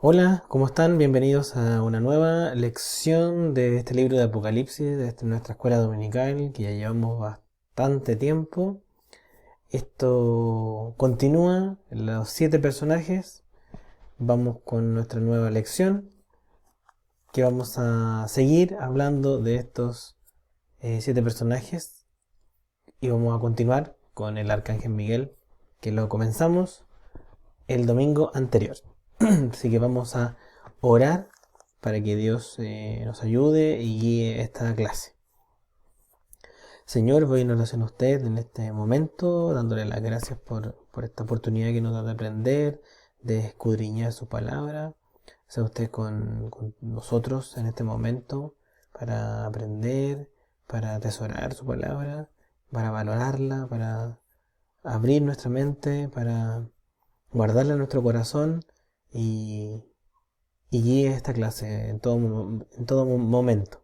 Hola, ¿cómo están? Bienvenidos a una nueva lección de este libro de Apocalipsis, de nuestra escuela dominical, que ya llevamos bastante tiempo. Esto continúa, los 7 personajes. Vamos con nuestra nueva lección, que vamos a seguir hablando de estos 7 personajes y vamos a continuar con el Arcángel Miguel, que lo comenzamos el domingo anterior. Así que vamos a orar para que Dios nos ayude y guíe esta clase. Señor, voy en oración a usted en este momento, dándole las gracias por esta oportunidad que nos da de aprender, de escudriñar su palabra. Sea usted con nosotros en este momento para aprender, para atesorar su palabra, para valorarla, para abrir nuestra mente, para guardarla en nuestro corazón y, y guíe esta clase en todo momento.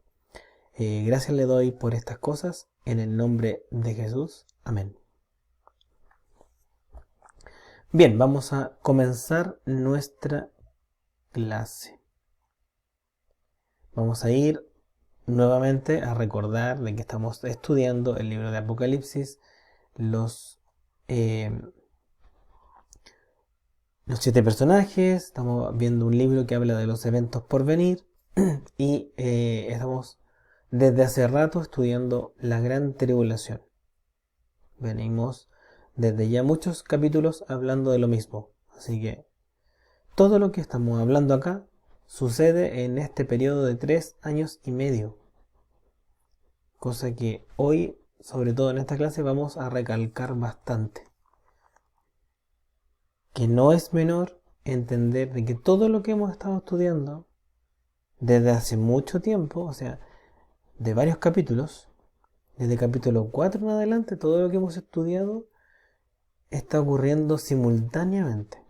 Gracias le doy por estas cosas, en el nombre de Jesús. Amén. Bien, vamos a comenzar nuestra clase. Vamos a ir nuevamente a recordar de que estamos estudiando el libro de Apocalipsis, los, eh, los 7 personajes. Estamos viendo un libro que habla de los eventos por venir y estamos desde hace rato estudiando la gran tribulación. Venimos desde ya muchos capítulos hablando de lo mismo. Así que todo lo que estamos hablando acá sucede en este periodo de 3 años y medio. Cosa que hoy, sobre todo en esta clase, vamos a recalcar bastante. Que no es menor entender de que todo lo que hemos estado estudiando desde hace mucho tiempo, o sea, de varios capítulos, desde el capítulo 4 en adelante, todo lo que hemos estudiado está ocurriendo simultáneamente.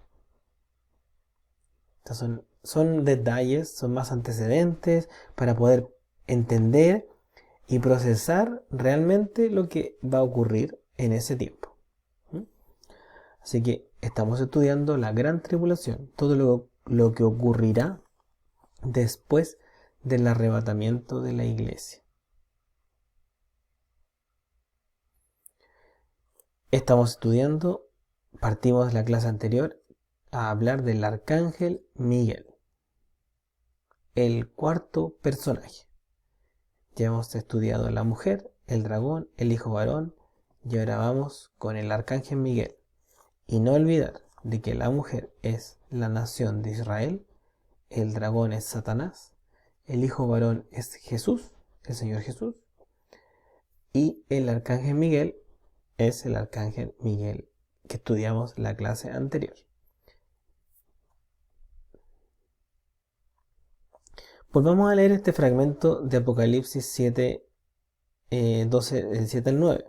Son detalles, son más antecedentes para poder entender y procesar realmente lo que va a ocurrir en ese tiempo. Así que estamos estudiando la gran tribulación, todo lo que ocurrirá después del arrebatamiento de la iglesia. Estamos estudiando, partimos de la clase anterior a hablar del Arcángel Miguel, el cuarto personaje. Ya hemos estudiado la mujer, el dragón, el hijo varón, y ahora vamos con el Arcángel Miguel. Y no olvidar de que la mujer es la nación de Israel, el dragón es Satanás, el hijo varón es Jesús, el Señor Jesús, y el Arcángel Miguel es el Arcángel Miguel que estudiamos la clase anterior. Pues vamos a leer este fragmento de Apocalipsis 7, 12, del 7 al 9,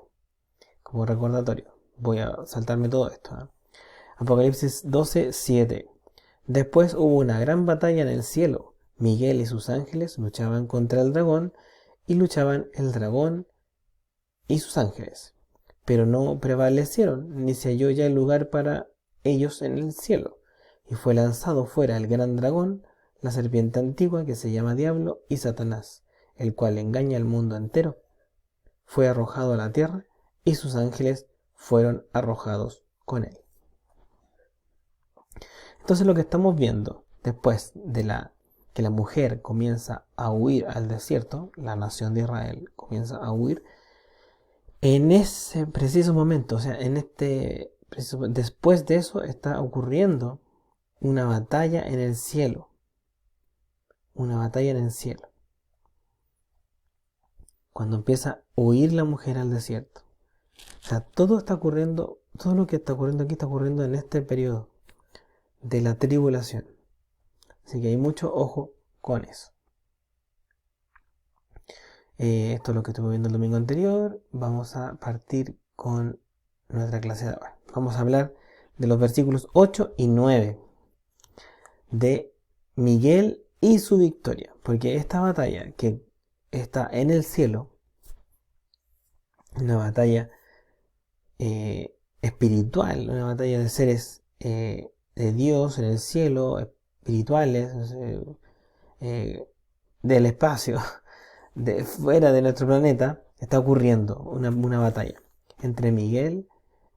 como recordatorio. Voy a saltarme todo esto, ¿eh? Apocalipsis 12, 7. Después hubo una gran batalla en el cielo. Miguel y sus ángeles luchaban contra el dragón, y luchaban el dragón y sus ángeles. Pero no prevalecieron, ni se halló ya el lugar para ellos en el cielo. Y fue lanzado fuera el gran dragón, la serpiente antigua que se llama Diablo y Satanás, el cual engaña al mundo entero. Fue arrojado a la tierra, y sus ángeles fueron arrojados con él. Entonces lo que estamos viendo después de que la mujer comienza a huir al desierto, la nación de Israel comienza a huir, en ese preciso momento, o sea, después de eso está ocurriendo una batalla en el cielo, una batalla en el cielo, cuando empieza a huir la mujer al desierto. O sea, todo lo que está ocurriendo aquí está ocurriendo en este periodo de la tribulación. Así que hay mucho ojo con eso. Esto es lo que estuvimos viendo el domingo anterior. Vamos a partir con nuestra clase de ahora. Vamos a hablar de los versículos 8 y 9 de Miguel y su victoria. Porque esta batalla que está en el cielo, una batalla espiritual, una batalla de seres de Dios en el cielo, espirituales, del espacio, de fuera de nuestro planeta, está ocurriendo una batalla entre Miguel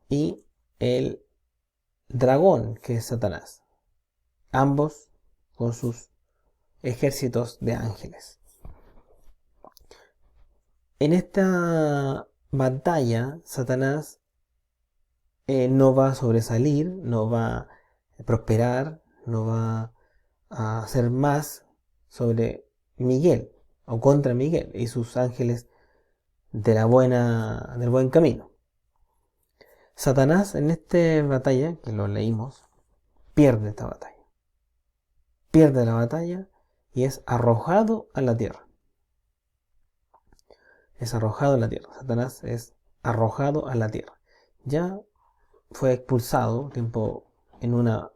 y el dragón, que es Satanás. Ambos con sus ejércitos de ángeles. En esta batalla, Satanás no va a sobresalir, no va a prosperar, no va a hacer más sobre Miguel o contra Miguel y sus ángeles del buen camino. Satanás en esta batalla, que lo leímos, pierde esta batalla. Pierde la batalla y es arrojado a la tierra. Es arrojado a la tierra. Satanás es arrojado a la tierra. Ya fue expulsado tiempo en una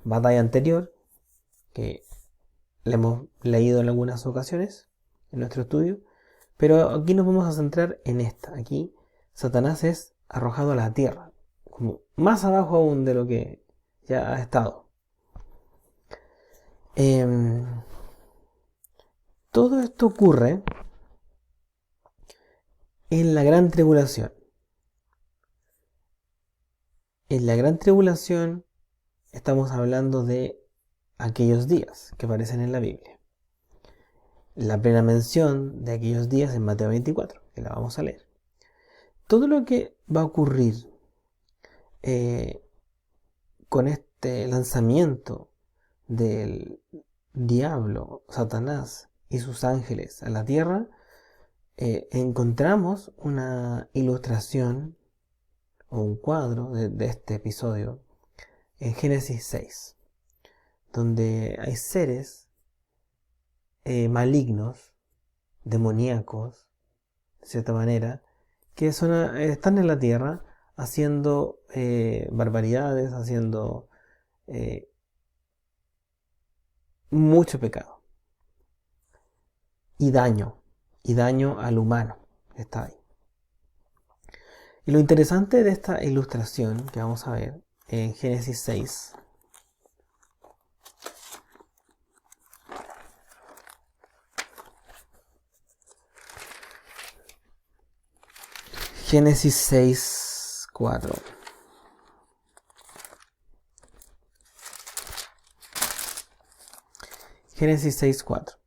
batalla anterior que le hemos leído en algunas ocasiones en nuestro estudio, pero aquí nos vamos a centrar en esta. Aquí Satanás es arrojado a la tierra, como más abajo aún de lo que ya ha estado. Todo esto ocurre en la gran tribulación. En la gran tribulación estamos hablando de aquellos días que aparecen en la Biblia. La plena mención de aquellos días en Mateo 24, que la vamos a leer. Todo lo que va a ocurrir con este lanzamiento del diablo, Satanás y sus ángeles a la tierra, encontramos una ilustración o un cuadro de este episodio en Génesis 6, donde hay seres malignos, demoníacos, de cierta manera, que están en la tierra haciendo barbaridades, haciendo mucho pecado y daño al humano que está ahí. Y lo interesante de esta ilustración que vamos a ver en Génesis 6, Génesis 6, 4. Génesis 6, 4.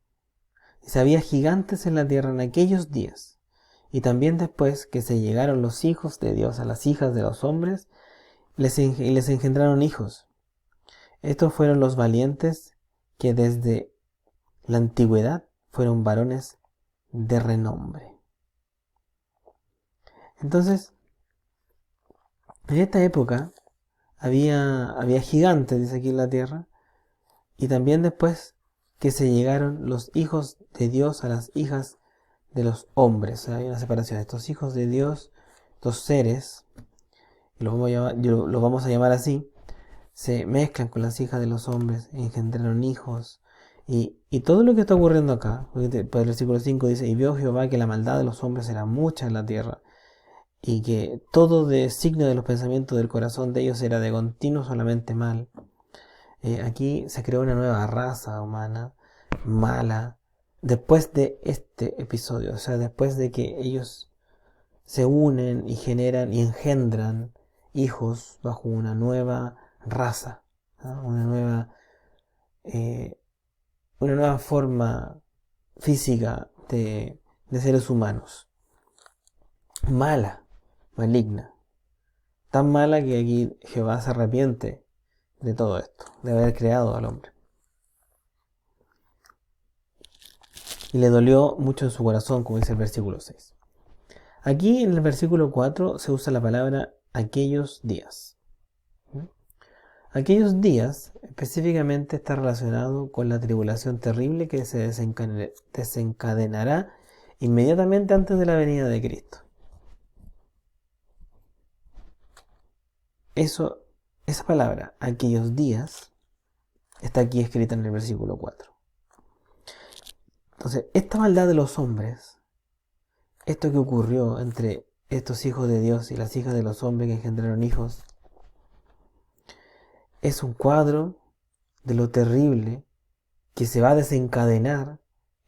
Dice, había gigantes en la tierra en aquellos días, y también después que se llegaron los hijos de Dios a las hijas de los hombres, les engendraron hijos. Estos fueron los valientes que desde la antigüedad fueron varones de renombre. Entonces, en esta época había gigantes, dice aquí en la tierra, y también después que se llegaron los hijos de Dios a las hijas de los hombres. O sea, hay una separación. Estos hijos de Dios, estos seres, los vamos a llamar así, se mezclan con las hijas de los hombres, engendraron hijos. Y todo lo que está ocurriendo acá, porque el versículo 5 dice, y vio Jehová que la maldad de los hombres era mucha en la tierra, y que todo designio de los pensamientos del corazón de ellos era de continuo solamente mal. Aquí se creó una nueva raza humana, mala, después de este episodio, o sea, después de que ellos se unen y generan y engendran hijos bajo una nueva raza, ¿no? Una nueva forma física de seres humanos, mala, maligna, tan mala que aquí Jehová se arrepiente de todo esto, de haber creado al hombre. Y le dolió mucho en su corazón, como dice el versículo 6. Aquí en el versículo 4 se usa la palabra aquellos días. Aquellos días específicamente está relacionado con la tribulación terrible que se desencadenará inmediatamente antes de la venida de Cristo. Esa palabra, aquellos días, está aquí escrita en el versículo 4. Entonces, esta maldad de los hombres, esto que ocurrió entre estos hijos de Dios y las hijas de los hombres que engendraron hijos, es un cuadro de lo terrible que se va a desencadenar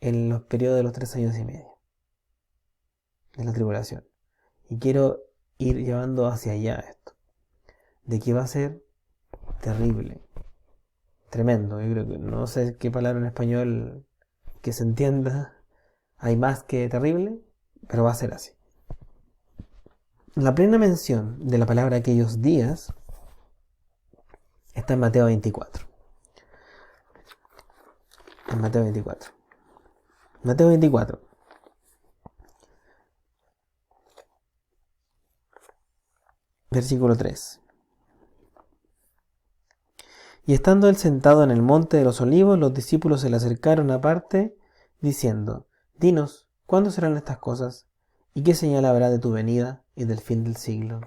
en los periodos de los 3 años y medio de la tribulación. Y quiero ir llevando hacia allá esto, de que va a ser terrible, tremendo. Yo creo que no sé qué palabra en español que se entienda hay más que terrible, pero va a ser así. La plena mención de la palabra aquellos días está en Mateo 24. En Mateo 24. Mateo 24. Versículo 3. Y estando él sentado en el monte de los olivos, los discípulos se le acercaron aparte, diciendo: Dinos, ¿cuándo serán estas cosas? ¿Y qué señal habrá de tu venida y del fin del siglo?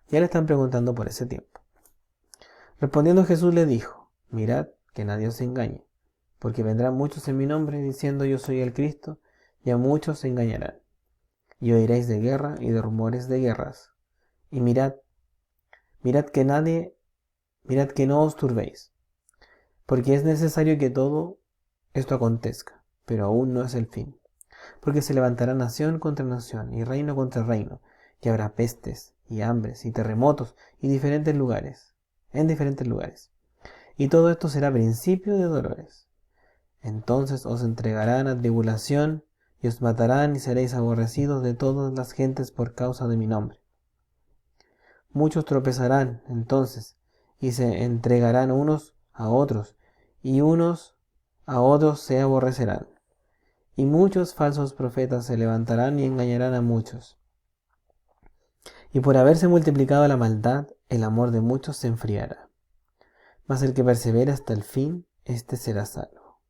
Ya le están preguntando por ese tiempo. Respondiendo Jesús le dijo: Mirad que nadie os engañe, porque vendrán muchos en mi nombre diciendo yo soy el Cristo, y a muchos se engañarán. Y oiréis de guerra y de rumores de guerras. Y mirad que no os turbéis, porque es necesario que todo esto acontezca, pero aún no es el fin. Porque se levantará nación contra nación y reino contra reino, y habrá pestes y hambres y terremotos en diferentes lugares. Y todo esto será principio de dolores. Entonces os entregarán a tribulación y os matarán y seréis aborrecidos de todas las gentes por causa de mi nombre. Muchos tropezarán entonces y se entregarán unos a otros, y unos a otros se aborrecerán. Y muchos falsos profetas se levantarán y engañarán a muchos. Y por haberse multiplicado la maldad, el amor de muchos se enfriará. Mas el que persevera hasta el fin, éste será salvo.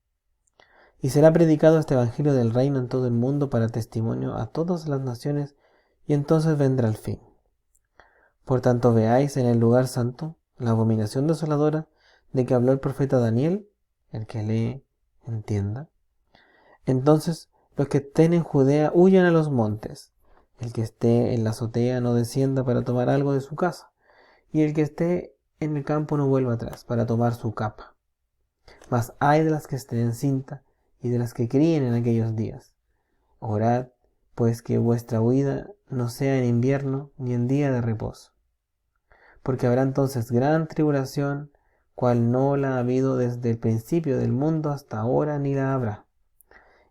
Y será predicado este evangelio del reino en todo el mundo para testimonio a todas las naciones, y entonces vendrá el fin. Por tanto veáis en el lugar santo la abominación desoladora de que habló el profeta Daniel, el que lee, entienda. Entonces los que estén en Judea huyan a los montes, el que esté en la azotea no descienda para tomar algo de su casa, y el que esté en el campo no vuelva atrás para tomar su capa. Mas ay de las que estén en cinta y de las que críen en aquellos días. Orad, pues que vuestra huida no sea en invierno ni en día de reposo. Porque habrá entonces gran tribulación, cual no la ha habido desde el principio del mundo hasta ahora ni la habrá.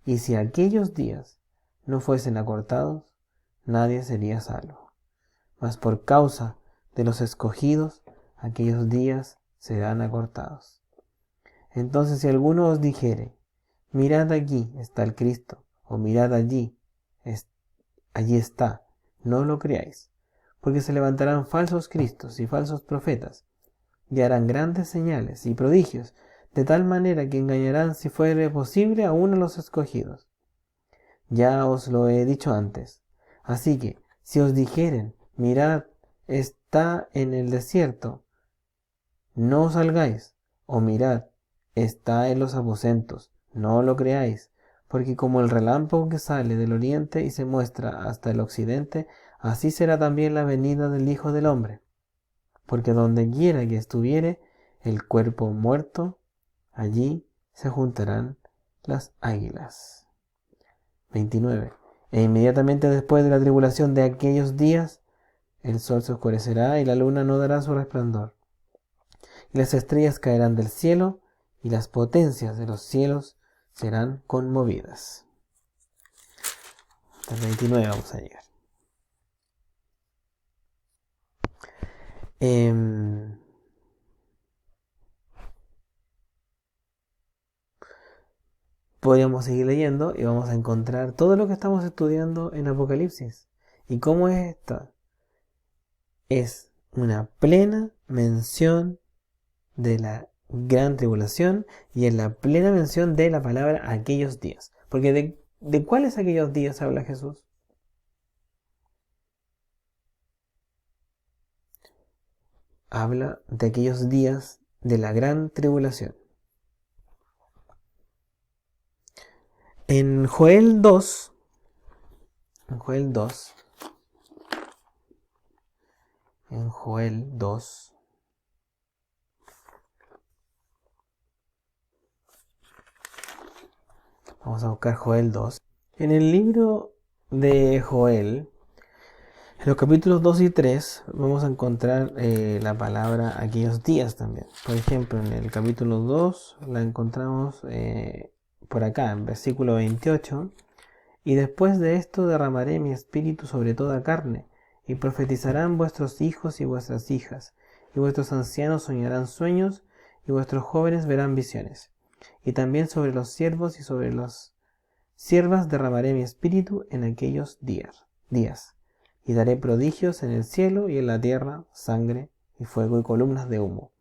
Y si aquellos días no fuesen acortados, nadie sería salvo. Mas por causa de los escogidos, aquellos días serán acortados. Entonces si alguno os dijere: mirad aquí está el Cristo, o mirad allí está, no lo creáis, porque se levantarán falsos cristos y falsos profetas, y harán grandes señales y prodigios, de tal manera que engañarán, si fuere posible, aún a los escogidos. Ya os lo he dicho antes. Así que, si os dijeren: mirad, está en el desierto, no salgáis, o mirad, está en los aposentos, no lo creáis, porque como el relámpago que sale del oriente y se muestra hasta el occidente, así será también la venida del Hijo del Hombre. Porque donde quiera que estuviere el cuerpo muerto, allí se juntarán las águilas. 29. E inmediatamente después de la tribulación de aquellos días, el sol se oscurecerá y la luna no dará su resplandor. Y las estrellas caerán del cielo y las potencias de los cielos serán conmovidas. Hasta el 29 vamos a llegar. Podríamos seguir leyendo y vamos a encontrar todo lo que estamos estudiando en Apocalipsis. ¿Y cómo es esta? Es una plena mención de la gran tribulación y en la plena mención de la palabra aquellos días. Porque ¿de cuáles aquellos días habla Jesús? Habla de aquellos días de la gran tribulación. En Joel 2, en Joel 2, Vamos a buscar Joel 2. En el libro de Joel, en los capítulos 2 y 3, vamos a encontrar la palabra aquellos días también. Por ejemplo, en el capítulo 2 la encontramos por acá, en versículo 28. Y después de esto derramaré mi espíritu sobre toda carne, y profetizarán vuestros hijos y vuestras hijas, y vuestros ancianos soñarán sueños, y vuestros jóvenes verán visiones. Y también sobre los siervos y sobre las siervas derramaré mi espíritu en aquellos días. Y daré prodigios en el cielo y en la tierra, sangre y fuego y columnas de humo.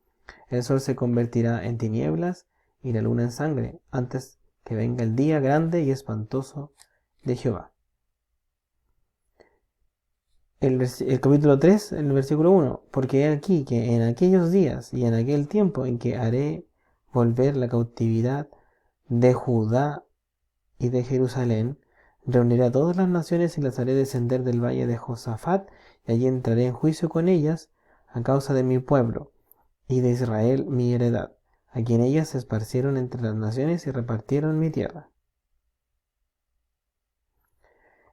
El sol se convertirá en tinieblas y la luna en sangre, antes que venga el día grande y espantoso de Jehová. El capítulo 3, el versículo 1. Porque he aquí que en aquellos días y en aquel tiempo en que haré volver la cautividad de Judá y de Jerusalén, reuniré a todas las naciones y las haré descender del valle de Josafat, y allí entraré en juicio con ellas a causa de mi pueblo y de Israel mi heredad, a quien ellas se esparcieron entre las naciones y repartieron mi tierra.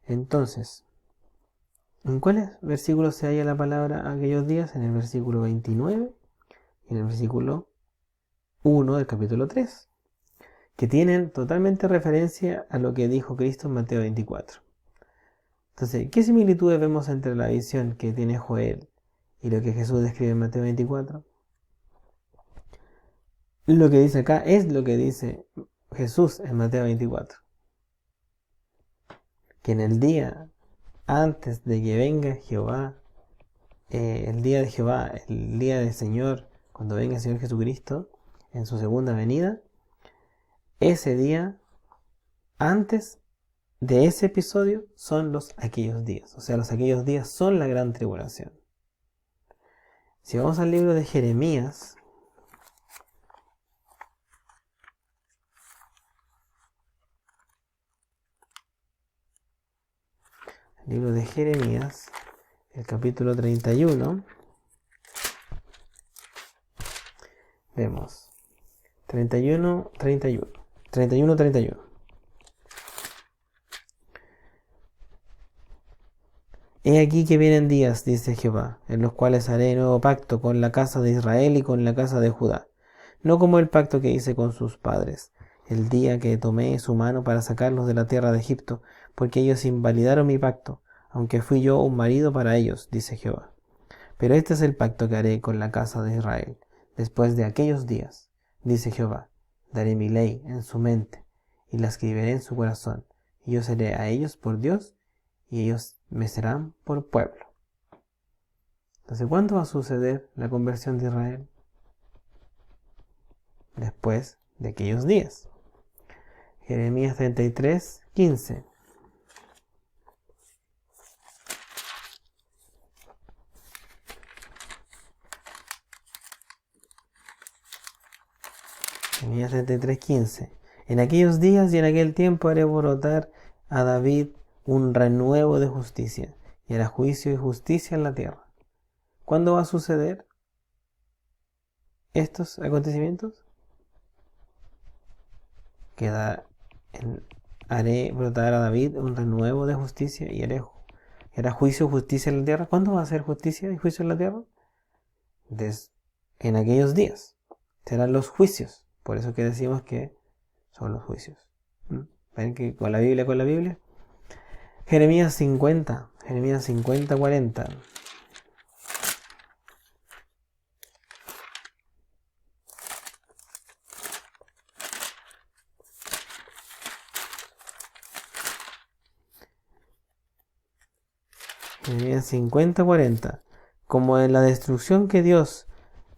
Entonces, ¿en cuáles versículos se halla la palabra aquellos días? En el versículo 29 y en el versículo 1 del capítulo 3, que tienen totalmente referencia a lo que dijo Cristo en Mateo 24. Entonces, ¿qué similitudes vemos entre la visión que tiene Joel y lo que Jesús describe en Mateo 24? Lo que dice acá es lo que dice Jesús en Mateo 24. Que en el día antes de que venga Jehová, el día de Jehová, el día del Señor, cuando venga el Señor Jesucristo en su segunda venida, ese día, antes de ese episodio, son aquellos días. O sea, aquellos días son la gran tribulación. Si vamos al libro de Jeremías, el capítulo 31, vemos 31. He aquí que vienen días, dice Jehová, en los cuales haré nuevo pacto con la casa de Israel y con la casa de Judá, no como el pacto que hice con sus padres, el día que tomé su mano para sacarlos de la tierra de Egipto, porque ellos invalidaron mi pacto, aunque fui yo un marido para ellos, dice Jehová. Pero este es el pacto que haré con la casa de Israel, después de aquellos días, dice Jehová. Daré mi ley en su mente, y la escribiré en su corazón, y yo seré a ellos por Dios, y ellos me serán por pueblo. Entonces, ¿cuándo va a suceder la conversión de Israel? Después de aquellos días. Jeremías 33, 15. Jeremías 33, 15. En aquellos días y en aquel tiempo haré brotar a David un renuevo de justicia, y hará juicio y justicia en la tierra. ¿Cuándo va a suceder estos acontecimientos? Haré brotar a David un renuevo de justicia y hará juicio y justicia en la tierra. ¿Cuándo va a ser justicia y juicio en la tierra? En aquellos días. Serán los juicios. Por eso que decimos que son los juicios. ¿Ven que con la Biblia? Jeremías 50, 40. Jeremías 50, 40. Como en la destrucción que Dios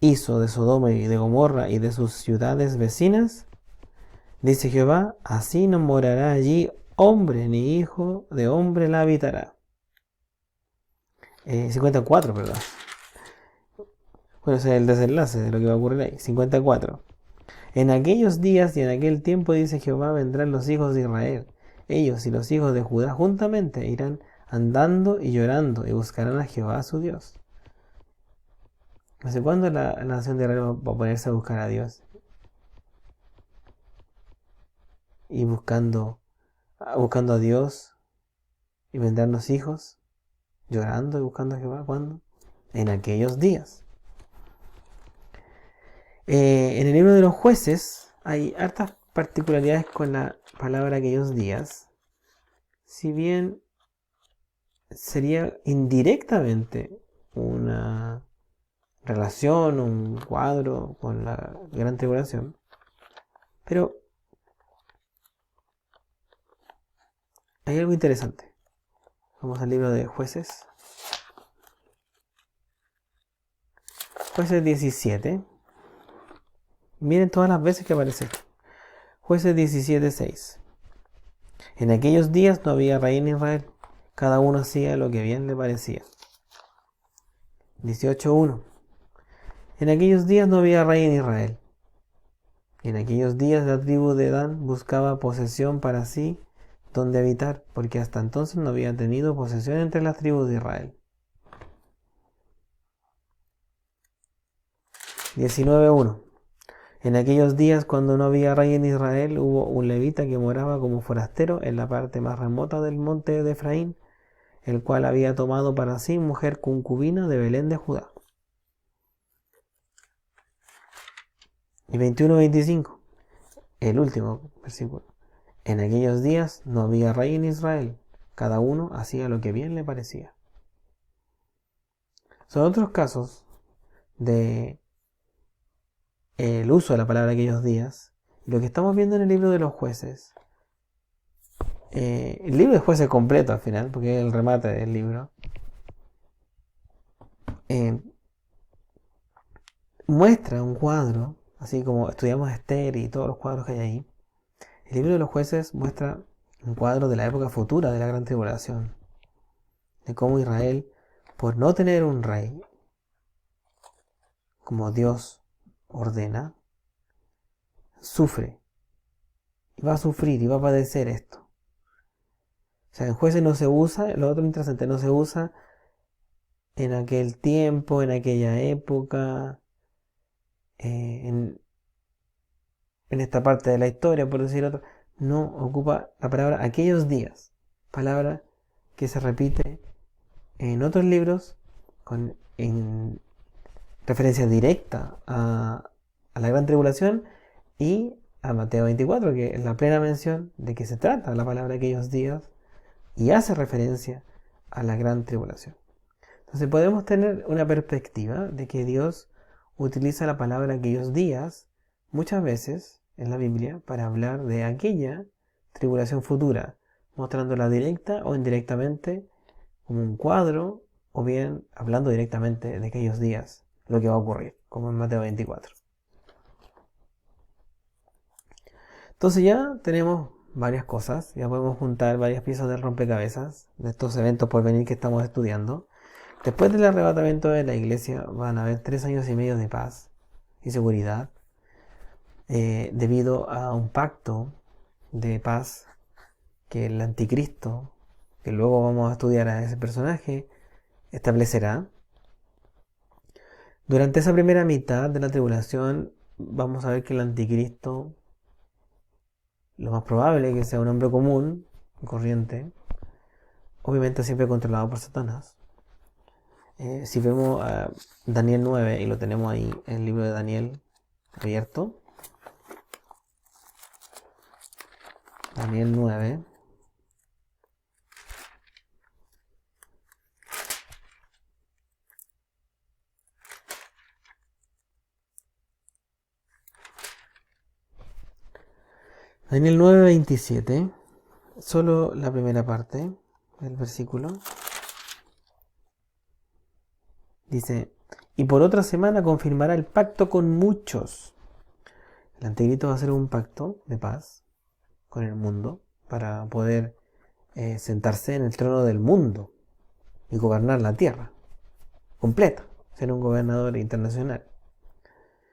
hizo de Sodoma y de Gomorra y de sus ciudades vecinas, dice Jehová, así no morará allí hombre, ni hijo de hombre la habitará. 54, perdón. Bueno, ese es el desenlace de lo que va a ocurrir ahí. 54. En aquellos días y en aquel tiempo, dice Jehová, vendrán los hijos de Israel. Ellos y los hijos de Judá juntamente irán andando y llorando y buscarán a Jehová su Dios. ¿Desde cuándo la nación de Israel va a ponerse a buscar a Dios? y buscando a Dios y vendrnos hijos, llorando y buscando a Jehová. ¿Cuándo? En aquellos días. En el libro de los jueces hay hartas particularidades con la palabra aquellos días. Si bien sería indirectamente una relación, un cuadro con la gran tribulación, pero hay algo interesante. Vamos al libro de jueces. Jueces 17. Miren todas las veces que aparece. Jueces 17:6. En aquellos días no había rey en Israel. Cada uno hacía lo que bien le parecía. 18:1. En aquellos días no había rey en Israel. En aquellos días la tribu de Dan buscaba posesión para sí donde habitar, porque hasta entonces no había tenido posesión entre las tribus de Israel. 19:1. En aquellos días, cuando no había rey en Israel, hubo un levita que moraba como forastero en la parte más remota del monte de Efraín, el cual había tomado para sí mujer concubina de Belén de Judá. Y 21:25, el último versículo. En aquellos días no había rey en Israel, cada uno hacía lo que bien le parecía. Son otros casos de el uso de la palabra aquellos días. Y lo que estamos viendo en el libro de los jueces, el libro de jueces completo al final, porque es el remate del libro, muestra un cuadro, así como estudiamos Esther y todos los cuadros que hay ahí. El libro de los jueces muestra un cuadro de la época futura de la gran tribulación, de cómo Israel, por no tener un rey, como Dios ordena, sufre, y va a sufrir y va a padecer esto. O sea, en jueces no se usa, lo otro interesante, no se usa en aquel tiempo, en aquella época, en esta parte de la historia, por decir otro. No ocupa la palabra aquellos días, palabra que se repite en otros libros en referencia directa a la gran tribulación y a Mateo 24, que es la plena mención de que se trata la palabra aquellos días y hace referencia a la gran tribulación. Entonces podemos tener una perspectiva de que Dios utiliza la palabra aquellos días muchas veces en la Biblia para hablar de aquella tribulación futura, mostrándola directa o indirectamente como un cuadro, o bien hablando directamente de aquellos días, lo que va a ocurrir, como en Mateo 24. Entonces ya tenemos varias cosas, ya podemos juntar varias piezas del rompecabezas de estos eventos por venir que estamos estudiando. Después del arrebatamiento de la iglesia van a haber 3 años y medio de paz y seguridad, debido a un pacto de paz que el anticristo, que luego vamos a estudiar a ese personaje, establecerá. Durante esa primera mitad de la tribulación vamos a ver que el anticristo, lo más probable es que sea un hombre común, corriente, obviamente siempre controlado por Satanás. Si vemos a Daniel 9, y lo tenemos ahí en el libro de Daniel abierto, Daniel 9. Daniel 9:27, solo la primera parte del versículo. Dice, y por otra semana confirmará el pacto con muchos. El anticristo va a hacer un pacto de paz con el mundo para poder sentarse en el trono del mundo y gobernar la tierra completa, ser un gobernador internacional.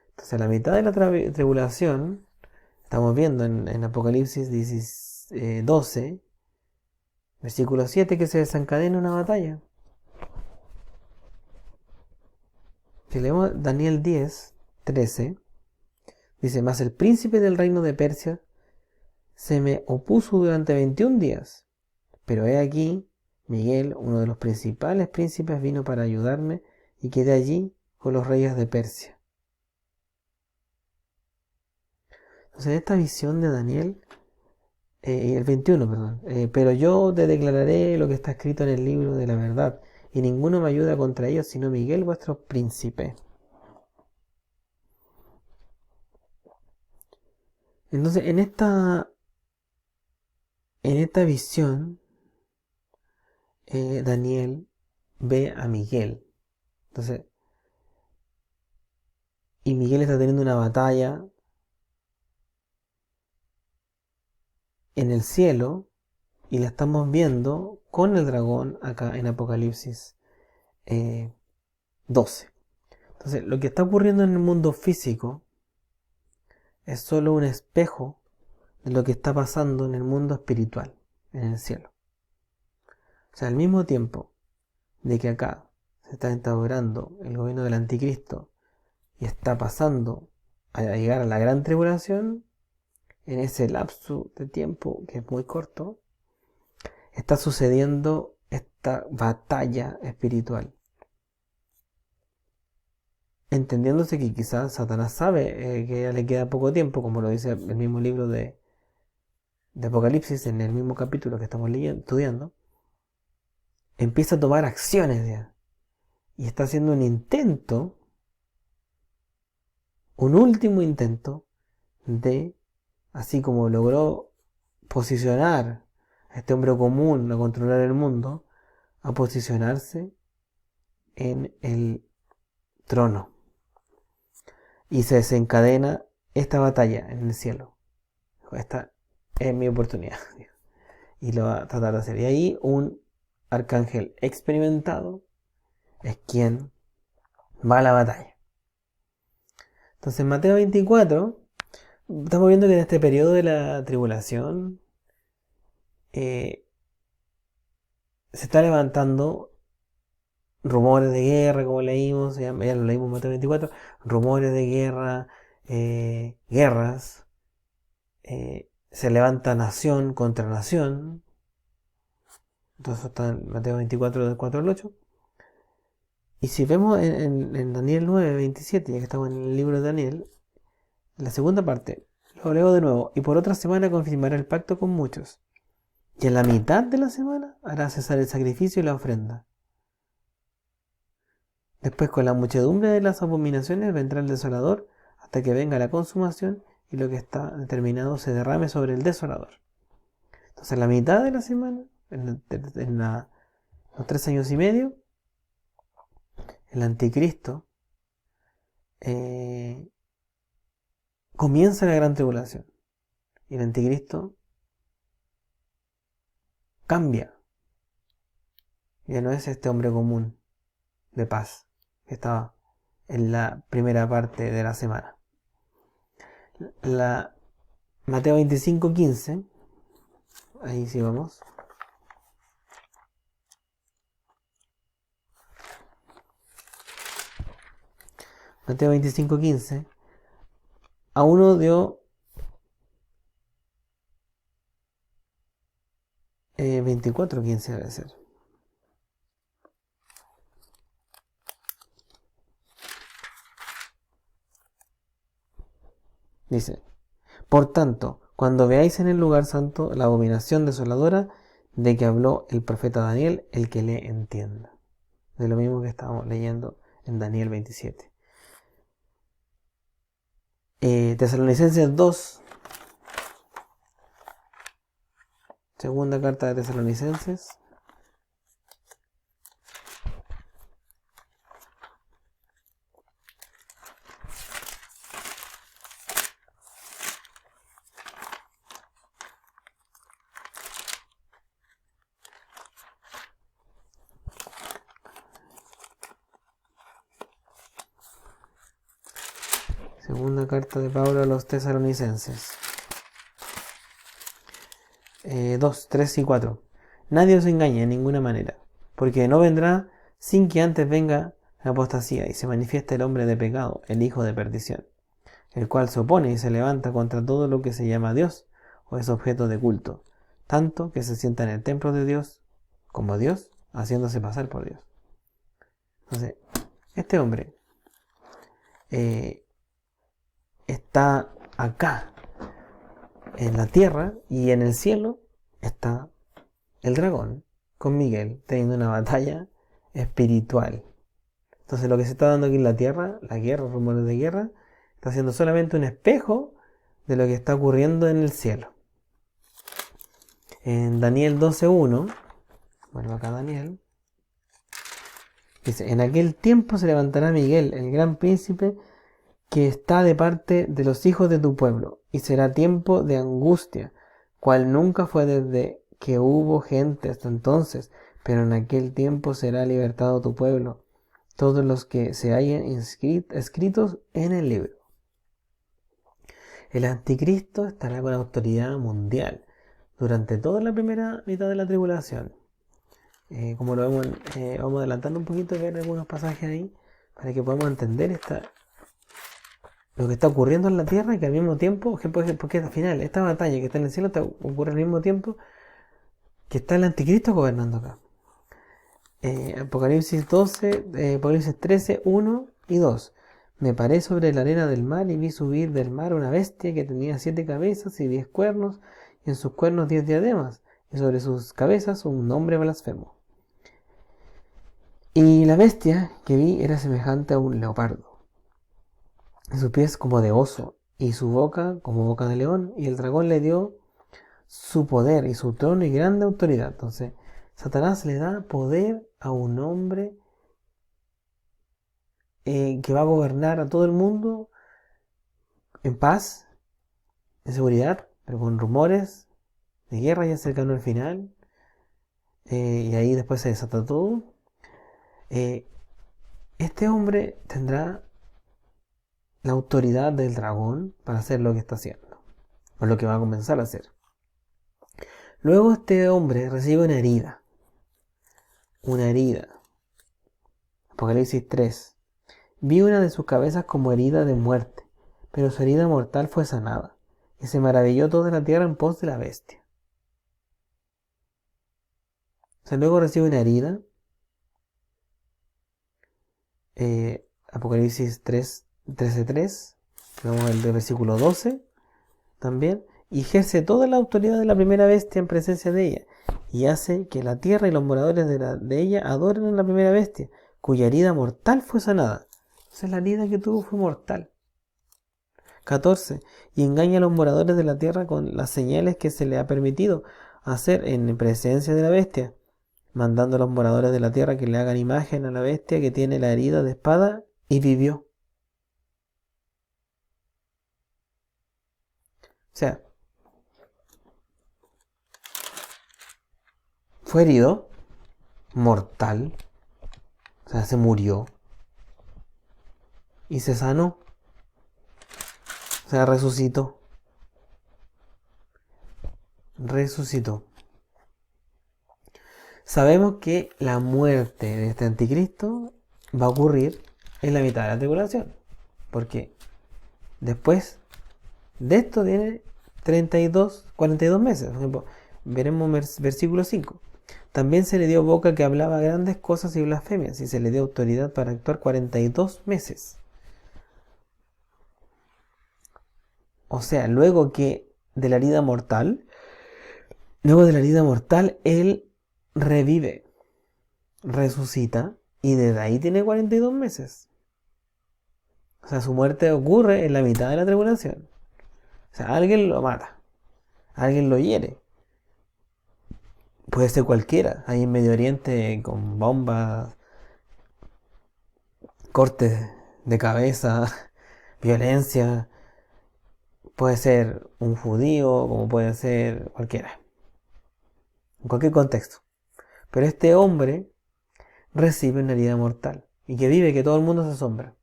Entonces, a la mitad de la tribulación, estamos viendo en Apocalipsis 12, versículo 7, que se desencadena una batalla. Si leemos Daniel 10:13, dice, mas el príncipe del reino de Persia se me opuso durante 21 días. Pero he aquí, Miguel, uno de los principales príncipes, vino para ayudarme y quedé allí con los reyes de Persia. Entonces, esta visión de Daniel, el 21, perdón, pero yo te declararé lo que está escrito en el libro de la verdad, y ninguno me ayuda contra ellos, sino Miguel, vuestro príncipe. Entonces, en esta visión, Daniel ve a Miguel. Entonces, y Miguel está teniendo una batalla en el cielo y la estamos viendo con el dragón acá en Apocalipsis 12. Entonces, lo que está ocurriendo en el mundo físico es solo un espejo de lo que está pasando en el mundo espiritual, en el cielo. O sea, al mismo tiempo de que acá se está instaurando el gobierno del anticristo y está pasando a llegar a la gran tribulación, en ese lapso de tiempo que es muy corto, está sucediendo esta batalla espiritual. Entendiéndose que quizás Satanás sabe que ya le queda poco tiempo, como lo dice el mismo libro de Apocalipsis, en el mismo capítulo que estamos estudiando, empieza a tomar acciones ya, y está haciendo un intento, un último intento de, así como logró posicionar a este hombre común a controlar el mundo, a posicionarse en el trono. Y se desencadena esta batalla en el cielo. Esta es mi oportunidad. Y lo va a tratar de hacer. Y ahí un arcángel experimentado es quien va a la batalla. Entonces en Mateo 24 estamos viendo que en este periodo de la tribulación se está levantando rumores de guerra, como leímos, ya lo leímos en Mateo 24, rumores de guerra, guerras, se levanta nación contra nación. Entonces está en Mateo 24 del 4 al 8. Y si vemos en Daniel 9, 27, ya que estamos en el libro de Daniel, la segunda parte, lo leo de nuevo. Y por otra semana confirmará el pacto con muchos. Y en la mitad de la semana hará cesar el sacrificio y la ofrenda. Después con la muchedumbre de las abominaciones vendrá el desolador hasta que venga la consumación y lo que está determinado se derrame sobre el desolador. Entonces en la mitad de la semana, los 3 años y medio, el anticristo comienza la gran tribulación. Y el anticristo cambia. Ya no es este hombre común de paz que estaba en la primera parte de la semana. Mateo 25:15, ahí sí vamos. Mateo 25:15, a uno dio 24:15 debe ser. Dice, por tanto, cuando veáis en el lugar santo la abominación desoladora de que habló el profeta Daniel, el que le entienda. De lo mismo que estábamos leyendo en Daniel 27. Tesalonicenses 2. Segunda carta de Tesalonicenses. Segunda carta de Pablo a los tesalonicenses. 2, 3 y 4. Nadie os engañe en ninguna manera, porque no vendrá sin que antes venga la apostasía y se manifieste el hombre de pecado, el hijo de perdición, el cual se opone y se levanta contra todo lo que se llama Dios o es objeto de culto, tanto que se sienta en el templo de Dios como Dios, haciéndose pasar por Dios. Entonces, este hombre está acá, en la tierra, y en el cielo está el dragón con Miguel teniendo una batalla espiritual. Entonces lo que se está dando aquí en la tierra, la guerra, rumores de guerra, está siendo solamente un espejo de lo que está ocurriendo en el cielo. En Daniel 12:1, vuelvo acá a Daniel, dice: en aquel tiempo se levantará Miguel, el gran príncipe, que está de parte de los hijos de tu pueblo, y será tiempo de angustia, cual nunca fue desde que hubo gente hasta entonces, pero en aquel tiempo será libertado tu pueblo, todos los que se hayan escritos en el libro. El anticristo estará con autoridad mundial durante toda la primera mitad de la tribulación. Como lo vemos, vamos adelantando un poquito, ver algunos pasajes ahí, para que podamos entender lo que está ocurriendo en la tierra, y que al mismo tiempo, porque al final esta batalla que está en el cielo ocurre al mismo tiempo que está el anticristo gobernando acá. Apocalipsis 12, Apocalipsis 13, 1 y 2. Me paré sobre la arena del mar y vi subir del mar una bestia que tenía 7 cabezas y 10 cuernos, y en sus cuernos 10 diademas, y sobre sus cabezas un nombre blasfemo. Y la bestia que vi era semejante a un leopardo, y sus pies como de oso, y su boca como boca de león, y el dragón le dio su poder y su trono y grande autoridad. Entonces, Satanás le da poder a un hombre que va a gobernar a todo el mundo en paz, en seguridad, pero con rumores de guerra ya cercano al final, y ahí después se desata todo. Este hombre tendrá la autoridad del dragón para hacer lo que está haciendo, o lo que va a comenzar a hacer. Luego este hombre recibe una herida. Apocalipsis 3. Vi una de sus cabezas como herida de muerte, pero su herida mortal fue sanada, y se maravilló toda la tierra en pos de la bestia. O sea, luego recibe una herida. Apocalipsis 3, 13:3. Vamos al versículo 12 también. Y ejerce toda la autoridad de la primera bestia en presencia de ella, y hace que la tierra y los moradores de ella adoren a la primera bestia, cuya herida mortal fue sanada. Entonces la herida que tuvo fue mortal. 14. Y engaña a los moradores de la tierra con las señales que se le ha permitido hacer en presencia de la bestia, mandando a los moradores de la tierra que le hagan imagen a la bestia que tiene la herida de espada y vivió. O sea, fue herido, mortal, o sea, se murió y se sanó, o sea, resucitó. Sabemos que la muerte de este anticristo va a ocurrir en la mitad de la tribulación, porque después de esto viene 42 meses. Por ejemplo, veremos versículo 5. También se le dio boca que hablaba grandes cosas y blasfemias, y se le dio autoridad para actuar 42 meses. O sea, luego de la herida mortal, él revive, resucita, y desde ahí tiene 42 meses. O sea, su muerte ocurre en la mitad de la tribulación. O sea, alguien lo mata, alguien lo hiere. Puede ser cualquiera. Ahí en Medio Oriente con bombas, cortes de cabeza, violencia. Puede ser un judío, como puede ser cualquiera. En cualquier contexto. Pero este hombre recibe una herida mortal. Y que vive, que todo el mundo se asombra.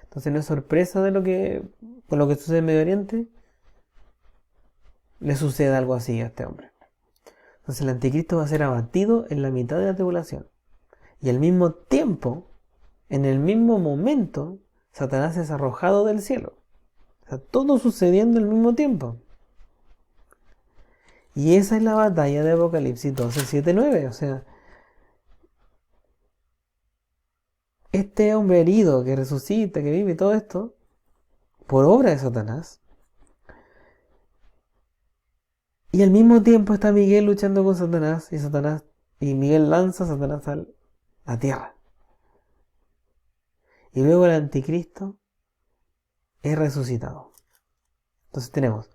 Entonces no es sorpresa con lo que sucede en Medio Oriente, le sucede algo así a este hombre. Entonces el anticristo va a ser abatido en la mitad de la tribulación. Y al mismo tiempo, en el mismo momento, Satanás es arrojado del cielo. O sea, todo sucediendo al mismo tiempo. Y esa es la batalla de Apocalipsis 12, 7, 9. O sea, este hombre herido que resucita, que vive todo esto, por obra de Satanás. Y al mismo tiempo está Miguel luchando con Satanás, y Miguel lanza a Satanás a la tierra. Y luego el anticristo es resucitado. Entonces tenemos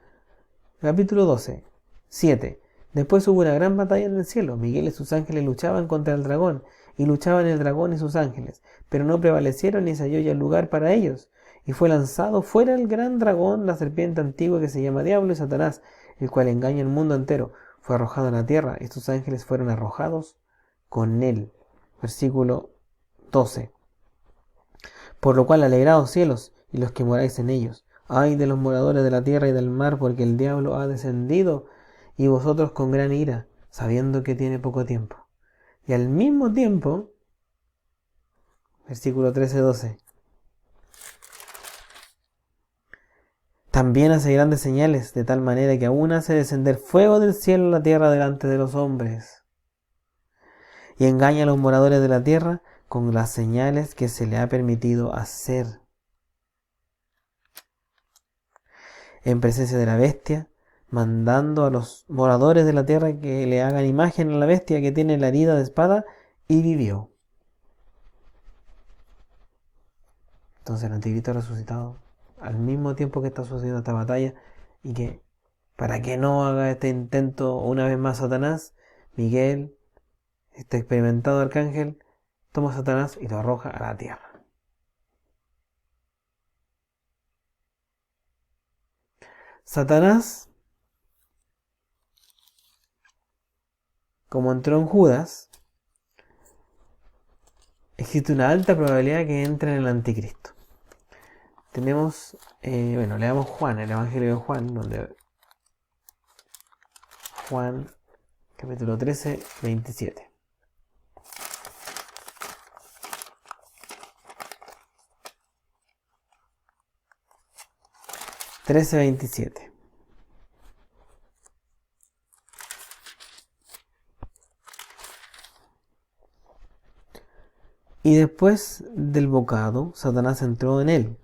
capítulo 12, 7. Después hubo una gran batalla en el cielo. Miguel y sus ángeles luchaban contra el dragón, y luchaban el dragón y sus ángeles, pero no prevalecieron ni se halló ya lugar para ellos. Y fue lanzado fuera el gran dragón, la serpiente antigua que se llama Diablo y Satanás, el cual engaña al mundo entero. Fue arrojado a la tierra, y sus ángeles fueron arrojados con él. Versículo 12. Por lo cual alegraos cielos y los que moráis en ellos. Ay de los moradores de la tierra y del mar, porque el diablo ha descendido, y vosotros con gran ira, sabiendo que tiene poco tiempo. Y al mismo tiempo, versículo 13-12, también hace grandes señales, de tal manera que aún hace descender fuego del cielo a la tierra delante de los hombres. Y engaña a los moradores de la tierra con las señales que se le ha permitido hacer. En presencia de la bestia, mandando a los moradores de la tierra que le hagan imagen a la bestia que tiene la herida de espada y vivió. Entonces el anticristo resucitado, al mismo tiempo que está sucediendo esta batalla, y que para que no haga este intento una vez más Satanás, Miguel, este experimentado arcángel, toma a Satanás y lo arroja a la tierra. Satanás, como entró en Judas, existe una alta probabilidad que entre en el anticristo. Tenemos, leamos Juan, el Evangelio de Juan, donde Juan, capítulo 13, 27. Y después del bocado, Satanás entró en él.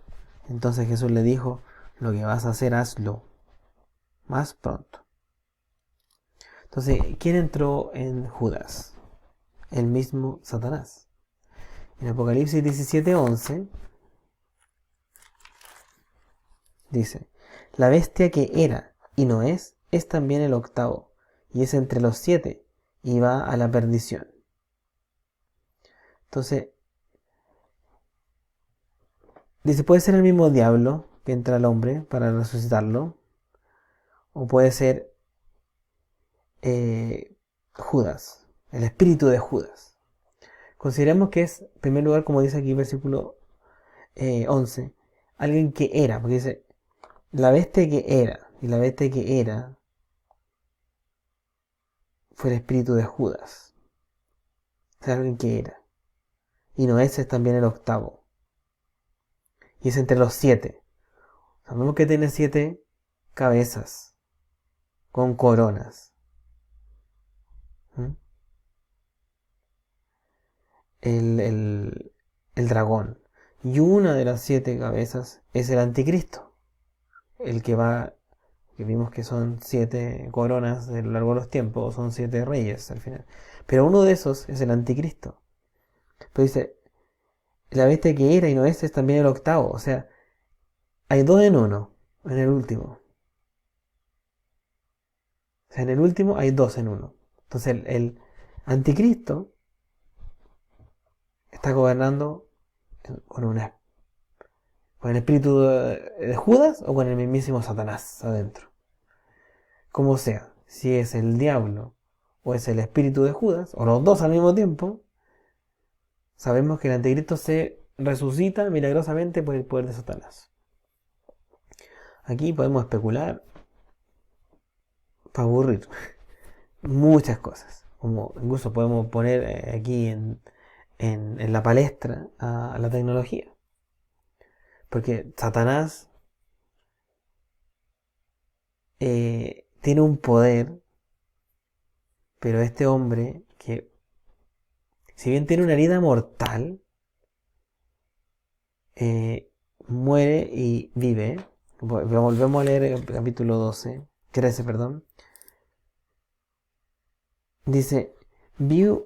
Entonces Jesús le dijo, lo que vas a hacer, hazlo más pronto. Entonces, ¿quién entró en Judas? El mismo Satanás. En Apocalipsis 17:11 dice, la bestia que era y no es también el octavo, y es entre los 7, y va a la perdición. Entonces, dice, puede ser el mismo diablo que entra al hombre para resucitarlo, o puede ser Judas, el espíritu de Judas. Consideremos que es, en primer lugar, como dice aquí versículo 11, alguien que era, porque dice, la bestia que era, y la bestia que era fue el espíritu de Judas. O sea, alguien que era. Y no ese es también el octavo. Y es entre los 7. Sabemos que tiene 7 cabezas con coronas. El dragón. Y una de las 7 cabezas es el anticristo. El que va, que vimos que son 7 coronas a lo largo de los tiempos, son 7 reyes al final. Pero uno de esos es el anticristo. Pero dice, la bestia que era y no es también el octavo. O sea, hay 2 en uno, en el último. O sea, en el último hay 2 en uno. Entonces el anticristo está gobernando con el espíritu de Judas o con el mismísimo Satanás adentro. Como sea, si es el diablo o es el espíritu de Judas, o los dos al mismo tiempo, sabemos que el anticristo se resucita milagrosamente por el poder de Satanás. Aquí podemos especular para aburrir muchas cosas. Como incluso podemos poner aquí en la palestra a la tecnología. Porque Satanás tiene un poder Pero este hombre, que si bien tiene una herida mortal, muere y vive. Volvemos a leer el capítulo 13, perdón. Dice, vi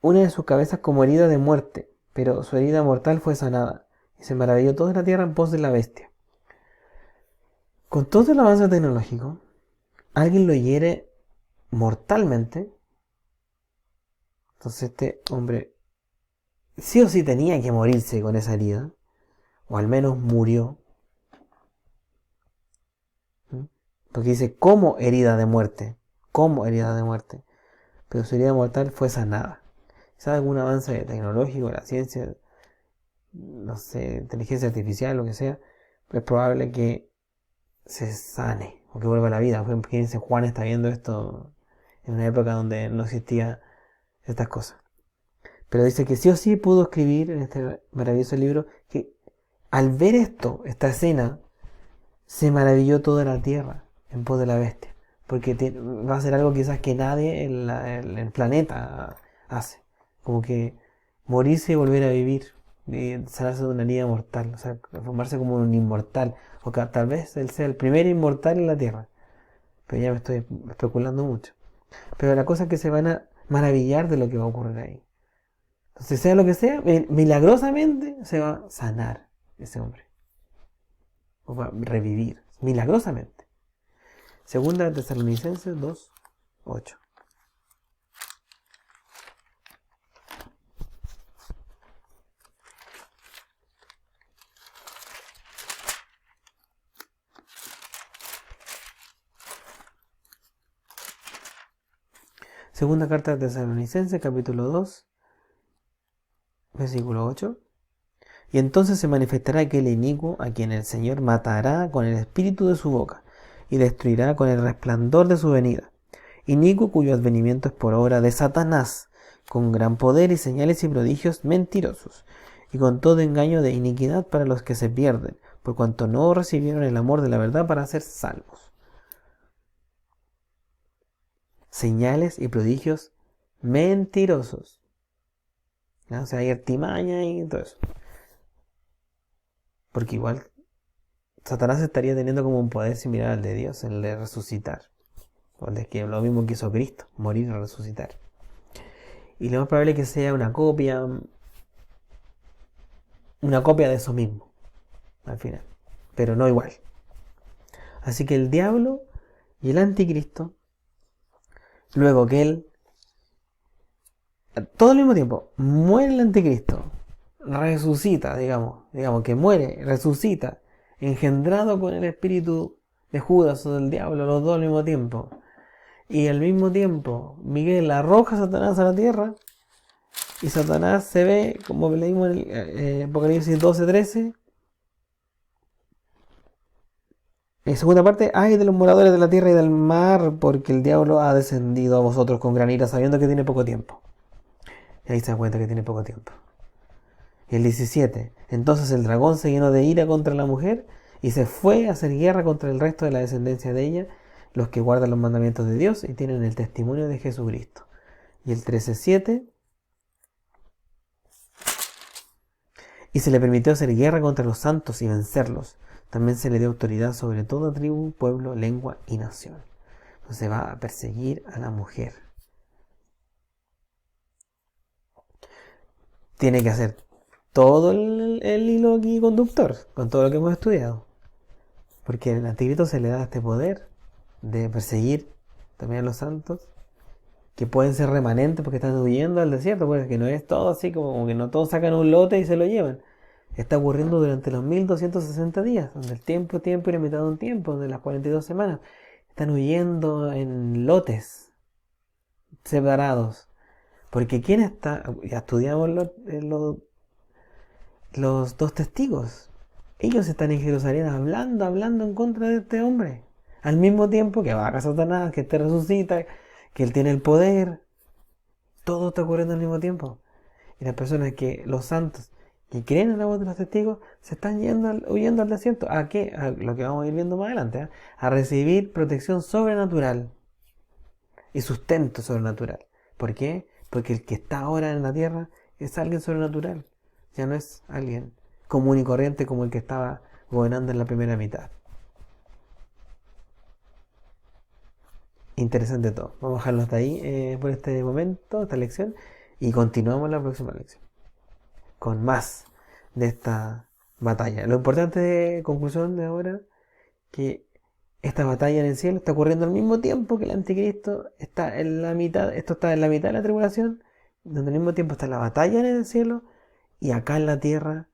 una de sus cabezas como herida de muerte, pero su herida mortal fue sanada, y se maravilló toda la tierra en pos de la bestia. Con todo el avance tecnológico, alguien lo hiere mortalmente. Entonces este hombre sí o sí tenía que morirse con esa herida, o al menos murió. Porque dice como herida de muerte, pero su herida mortal fue sanada. ¿Sabe algún avance tecnológico, la ciencia, no sé, inteligencia artificial, lo que sea? Es probable que se sane o que vuelva a la vida. Fíjense, Juan está viendo esto en una época donde no existía estas cosas. Pero dice que sí o sí pudo escribir en este maravilloso libro que al ver esta escena, se maravilló toda la tierra en pos de la bestia. Porque va a ser algo quizás que nadie en el planeta hace. Como que morirse y volver a vivir. Y sanarse de una herida mortal. O sea, formarse como un inmortal. O que tal vez él sea el primer inmortal en la tierra. Pero ya me estoy especulando mucho. Pero la cosa es que se van a maravillar de lo que va a ocurrir ahí. Entonces, sea lo que sea, milagrosamente se va a sanar ese hombre. O va a revivir. Milagrosamente. Segunda de Tesalonicenses 2:8. Segunda carta de Tesalonicenses, capítulo 2, versículo 8. Y entonces se manifestará aquel inicuo a quien el Señor matará con el espíritu de su boca y destruirá con el resplandor de su venida. Inicuo cuyo advenimiento es por obra de Satanás, con gran poder y señales y prodigios mentirosos, y con todo engaño de iniquidad para los que se pierden, por cuanto no recibieron el amor de la verdad para ser salvos. Señales y prodigios mentirosos. ¿Ya? O sea, hay artimaña y todo eso. Porque igual Satanás estaría teniendo como un poder similar al de Dios, el de resucitar. O el de que lo mismo que hizo Cristo, morir y resucitar. Y lo más probable es que sea una copia de eso mismo, al final. Pero no igual. Así que el diablo y el anticristo, luego que él, todo al mismo tiempo, muere el anticristo, resucita, digamos que muere, resucita, engendrado con el espíritu de Judas o del diablo, los dos al mismo tiempo. Y al mismo tiempo, Miguel arroja a Satanás a la tierra, y Satanás se ve, como leímos en el Apocalipsis 12:13, en segunda parte, ay de los moradores de la tierra y del mar, porque el diablo ha descendido a vosotros con gran ira, sabiendo que tiene poco tiempo. Y ahí se da cuenta que tiene poco tiempo. Y el 17, entonces el dragón se llenó de ira contra la mujer y se fue a hacer guerra contra el resto de la descendencia de ella, los que guardan los mandamientos de Dios y tienen el testimonio de Jesucristo. Y el 13:7, y se le permitió hacer guerra contra los santos y vencerlos. También se le dio autoridad sobre toda tribu, pueblo, lengua y nación. Entonces va a perseguir a la mujer. Tiene que hacer todo el hilo aquí conductor, con todo lo que hemos estudiado. Porque al anticristo se le da este poder de perseguir también a los santos, que pueden ser remanentes porque están huyendo al desierto, pues que no es todo así como que no todos sacan un lote y se lo llevan. Está ocurriendo durante los 1260 días, donde el tiempo y la mitad de un tiempo, de las 42 semanas. Están huyendo en lotes separados. Porque ¿quién está? Ya estudiamos los dos testigos. Ellos están en Jerusalén hablando en contra de este hombre. Al mismo tiempo que baja Satanás, que te resucita, que él tiene el poder. Todo está ocurriendo al mismo tiempo. Y las personas los santos, que creen en la voz de los testigos, se están huyendo al desierto. ¿A qué? A lo que vamos a ir viendo más adelante. A recibir protección sobrenatural. y sustento sobrenatural. ¿Por qué? Porque el que está ahora en la tierra es alguien sobrenatural. Ya no es alguien común y corriente como el que estaba gobernando en la primera mitad. Interesante todo. Vamos a dejarlo hasta ahí por este momento, esta lección, y continuamos la próxima lección con más de esta batalla. Lo importante de conclusión de ahora, que esta batalla en el cielo está ocurriendo al mismo tiempo que el anticristo está en la mitad, esto está en la mitad de la tribulación, donde al mismo tiempo está la batalla en el cielo y acá en la tierra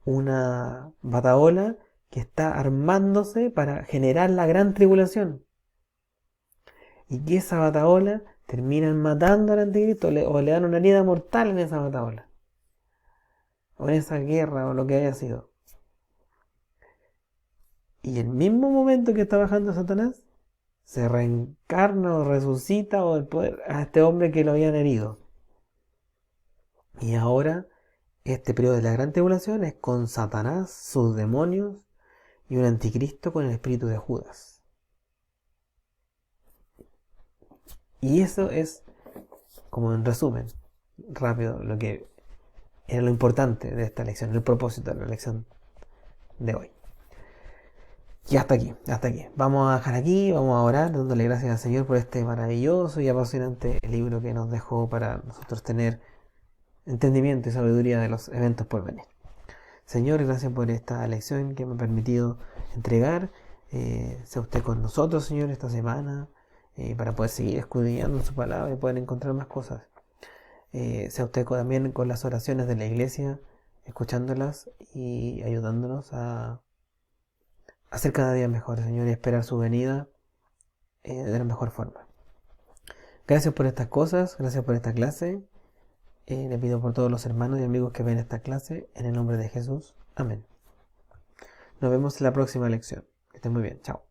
una bataola que está armándose para generar la gran tribulación. Y que esa bataola terminan matando al anticristo o le dan una herida mortal en esa bataola. O en esa guerra o lo que haya sido. Y el mismo momento que está bajando Satanás, se reencarna o resucita o el poder a este hombre que lo habían herido. Y ahora, este periodo de la gran tribulación es con Satanás, sus demonios y un anticristo con el espíritu de Judas. Y eso es, como en resumen, rápido, lo que era lo importante de esta lección, el propósito de la lección de hoy. Y hasta aquí, hasta aquí. Vamos a dejar aquí, vamos a orar, dándole gracias al Señor por este maravilloso y apasionante libro que nos dejó para nosotros tener entendimiento y sabiduría de los eventos por venir. Señor, gracias por esta lección que me ha permitido entregar. Sea usted con nosotros, Señor, esta semana, para poder seguir escudriñando su palabra y poder encontrar más cosas. Sea usted también con las oraciones de la iglesia, escuchándolas y ayudándonos a hacer cada día mejor, Señor, y esperar su venida de la mejor forma. Gracias por estas cosas, gracias por esta clase. Le pido por todos los hermanos y amigos que ven esta clase, en el nombre de Jesús. Amén. Nos vemos en la próxima lección. Que estén muy bien. Chao.